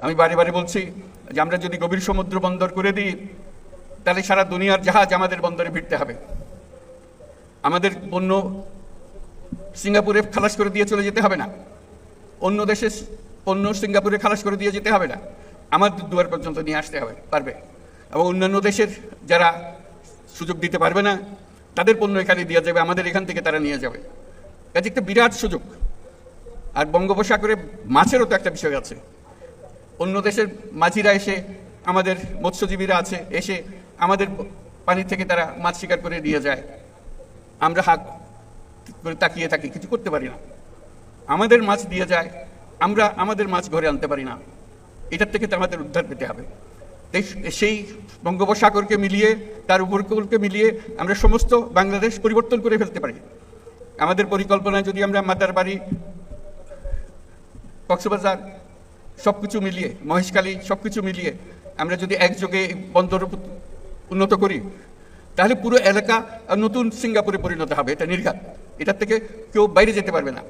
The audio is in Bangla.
আমি বারে বারে বলছি যে আমরা যদি গভীর সমুদ্র বন্দর করে দিই তাহলে সারা দুনিয়ার জাহাজ আমাদের বন্দরে ভিড়তে হবে। আমাদের পণ্য সিঙ্গাপুরে খালাস করে দিয়ে চলে যেতে হবে না, অন্য দেশের পণ্য সিঙ্গাপুরে খালাস করে দিয়ে যেতে হবে না, আমাদের দুয়ার পর্যন্ত নিয়ে আসতে হবে পারবে। এবং অন্যান্য দেশের যারা সুযোগ দিতে পারবে না তাদের পণ্য এখানে দিয়ে যাবে, আমাদের এখান থেকে তারা নিয়ে যাবে। কাজে একটা বিরাট সুযোগ। আর বঙ্গোপসাগরে মাছেরও তো একটা বিষয় আছে। অন্য দেশের মাঝিরা এসে, আমাদের মৎস্যজীবীরা আছে, এসে আমাদের পানি থেকে তারা মাছ শিকার করে দিয়ে যায়, আমরা হাত করে তাকিয়ে থাকি, কিছু করতে পারি না। আমাদের মাছ দিয়ে যায়, আমরা আমাদের মাছ ঘরে আনতে পারি না। এটার থেকে তো আমাদের উদ্ধার পেতে হবে। সেই বঙ্গোপসাগরকে মিলিয়ে, তার উপকূলকে মিলিয়ে আমরা সমস্ত বাংলাদেশ পরিবর্তন করে ফেলতে পারি। আমাদের পরিকল্পনায় যদি আমরা মাদারবাড়ি, কক্সবাজার সব কিছু মিলিয়ে, মহেশখালী সব কিছু মিলিয়ে আমরা যদি একযোগে বন্দর উন্নত করি তাহলে পুরো এলাকা নতুন সিঙ্গাপুরে পরিণত হবে, এটা নির্ঘাত। এটার থেকে কেউ বাইরে যেতে পারবে না।